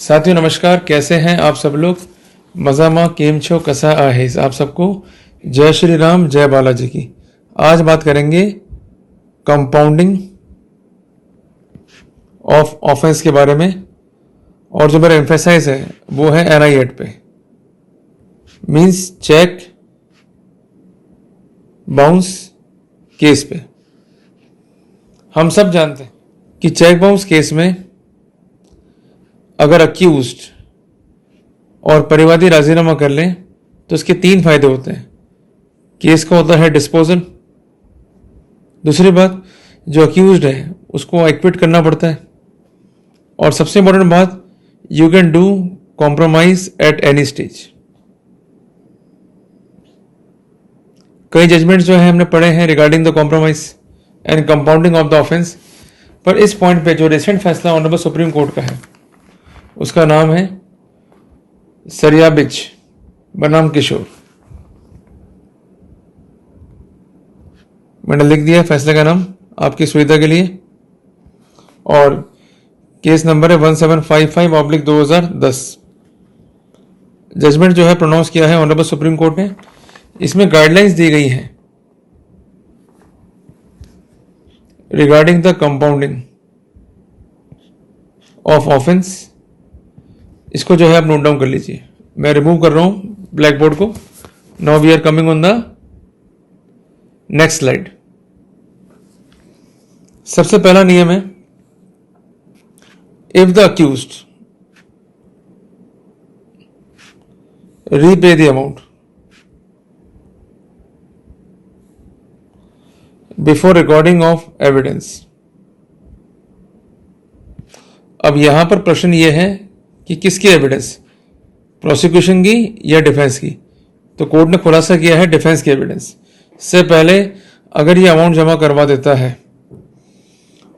साथियों नमस्कार, कैसे हैं आप सब लोग। मजामा केम छो कसा आहेस। आप सबको जय श्री राम, जय बालाजी की। आज बात करेंगे कंपाउंडिंग ऑफ ऑफेंस के बारे में, और जो मेरा एम्फेसाइज है वो है NI 8 पे, मींस चेक बाउंस केस पे। हम सब जानते हैं कि चेक बाउंस केस में अगर अक्यूज्ड और परिवादी राजीनामा कर लें तो इसके 3 फायदे होते हैं। केस का होता है डिस्पोजल। दूसरी बात, जो अक्यूज्ड है उसको एक्विट करना पड़ता है। और सबसे इंपॉर्टेंट बात, you can do compromise at any stage. कई जजमेंट्स जो है हमने पढ़े हैं regarding the compromise and compounding of the offence, पर इस पॉइंट पे जो रिसेंट फैसला ऑनरेबल सुप्रीम कोर्ट का है उसका नाम है सरियाबिच बनाम किशोर। मैंने लिख दिया फैसले का नाम आपकी सुविधा के लिए, और केस नंबर है 1755/2010। जजमेंट जो है प्रोनाउंस किया है ऑनरेबल सुप्रीम कोर्ट ने। इसमें गाइडलाइंस दी गई हैं regarding the compounding of offence. इसको जो है आप नोट डाउन कर लीजिए। मैं रिमूव कर रहा हूं ब्लैक बोर्ड को। Now we are coming on the next slide. सबसे पहला नियम है, if the accused repay the amount before recording of evidence. अब यहां पर प्रश्न यह है कि किसकी एविडेंस, प्रोसिक्यूशन की या डिफेंस की। तो कोर्ट ने खुलासा किया है डिफेंस की एविडेंस से पहले अगर ये अमाउंट जमा करवा देता है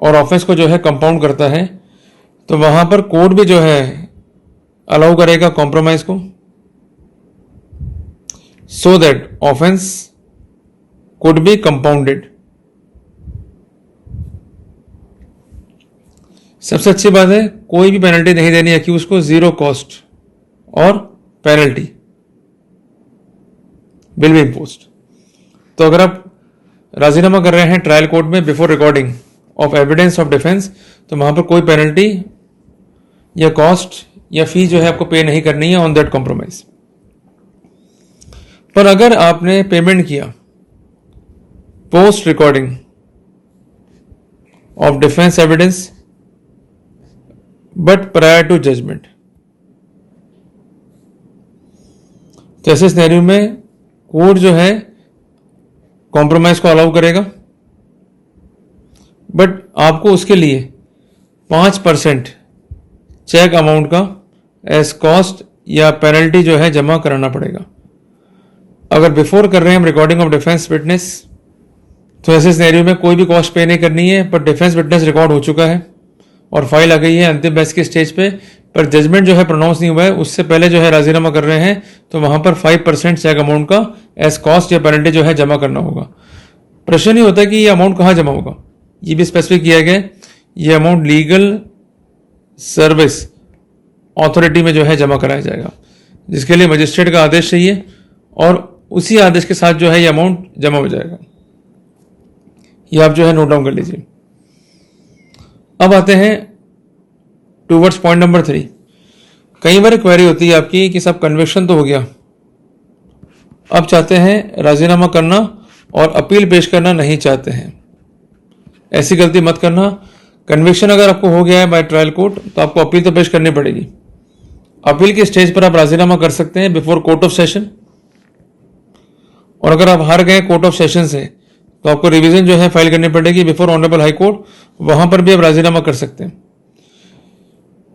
और ऑफेंस को जो है कंपाउंड करता है तो वहां पर कोर्ट भी जो है अलाउ करेगा कॉम्प्रोमाइज को, so that offence could be compounded. सबसे अच्छी बात है, कोई भी पेनल्टी नहीं देनी अक्यूज को, 0 कॉस्ट और पेनल्टी विल बी इम्पोज्ड। तो अगर आप राजीनामा कर रहे हैं ट्रायल कोर्ट में before recording of evidence of defence, तो वहां पर कोई पेनल्टी या कॉस्ट या फी जो है आपको पे नहीं करनी है ऑन दैट कॉम्प्रोमाइज। पर अगर आपने पेमेंट किया post recording of defence evidence but prior to judgement, तो ऐसे सिनेरियो में कोर्ट जो है कॉम्प्रोमाइज को अलाउ करेगा, बट आपको उसके लिए 5% चेक अमाउंट का एज कॉस्ट या पेनल्टी जो है जमा कराना पड़ेगा। अगर बिफोर कर रहे हैं हम रिकॉर्डिंग ऑफ डिफेंस विटनेस, तो ऐसे सिनेरियो में कोई भी कॉस्ट पे नहीं करनी है, पर डिफेंस विटनेस रिकॉर्ड हो चुका है और फाइल आ गई है अंतिम बहस की स्टेज पे, पर जजमेंट जो है प्रोनाउंस नहीं हुआ है, उससे पहले जो है राजीनामा कर रहे हैं, तो वहां पर 5% चेक अमाउंट का एज कॉस्ट या पेनल्टी जो है जमा करना होगा। प्रश्न ही होता है कि ये अमाउंट कहां जमा होगा, ये भी स्पेसिफिक किया गया। ये अमाउंट लीगल सर्विस अथॉरिटी में जो है जमा कराया जाएगा, जिसके लिए मजिस्ट्रेट का आदेश चाहिए और उसी आदेश के साथ जो है ये अमाउंट जमा हो जाएगा। ये आप जो है नोट डाउन कर लीजिए। अब आते हैं टूवर्ड्स पॉइंट नंबर 3। कई बार क्वेरी होती है आपकी कि सब कन्विक्शन तो हो गया, अब चाहते हैं राजीनामा करना और अपील पेश करना नहीं चाहते हैं। ऐसी गलती मत करना। कन्विक्शन अगर आपको हो गया है बाय ट्रायल कोर्ट, तो आपको अपील तो पेश करनी पड़ेगी। अपील की स्टेज पर आप राजीनामा कर सकते हैं बिफोर कोर्ट ऑफ सेशन, और अगर आप हार गए कोर्ट ऑफ सेशन से तो आपको रिवीजन जो है फाइल करनी पड़ेगी बिफोर ऑनरेबल हाई कोर्ट, वहां पर भी आप राजीनामा कर सकते हैं।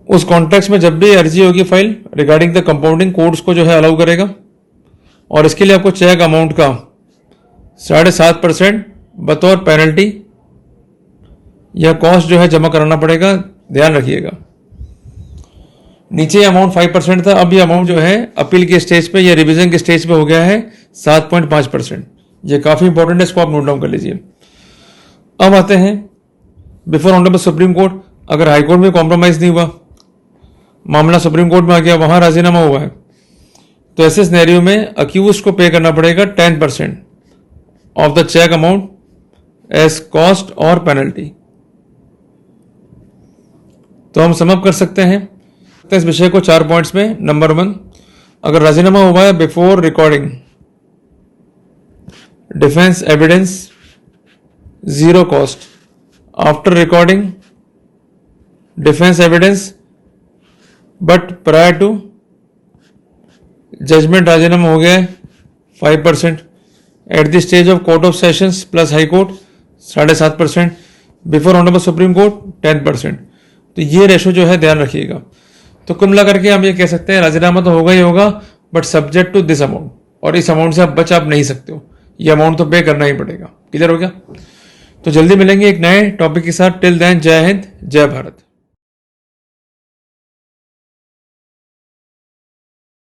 उस कॉन्टेक्स्ट में जब भी अर्जी होगी file regarding the compounding, court उसको जो है अलाउ करेगा, और इसके लिए आपको चेक अमाउंट का 7.5% बतौर पेनल्टी या कॉस्ट जो है जमा कराना पड़ेगा। ध्यान रखिएगा, नीचे अमाउंट 5% था, अब ये अमाउंट जो है अपील के स्टेज पे या रिवीजन के स्टेज पे हो गया है 7.5%। ये काफी इंपॉर्टेंट है, इसको आप नोट डाउन कर लीजिए। अब आते हैं बिफोर ऑनरेबल सुप्रीम कोर्ट। अगर हाई कोर्ट में कॉम्प्रोमाइज नहीं हुआ मामला सुप्रीम कोर्ट में आ गया, वहां राजीनामा हुआ है, तो ऐसे सिनेरियो में अक्यूज को पे करना पड़ेगा 10% of the cheque amount as cost और पेनल्टी। तो हम समअप कर सकते हैं इस विषय को 4 पॉइंट्स में। नंबर 1, अगर राजीनामा हुआ है before recording, defence evidence 0 cost, after recording defence evidence but prior to judgement राजीनामा हो गया है 5%, at the stage of court of sessions plus high court 7.5%, before honourable supreme court 10%। तो ये रेशो जो है ध्यान रखिएगा। तो कुल मिलाकर के हम ये कह सकते हैं राजीनामा तो होगा ही होगा, but subject to this amount, और इस अमाउंट से आप बच आप नहीं सकते हो, ये अमाउंट तो पे करना ही पड़ेगा। क्लियर हो गया? तो जल्दी मिलेंगे एक नए टॉपिक के साथ। टिल देन, जय हिंद, जय भारत।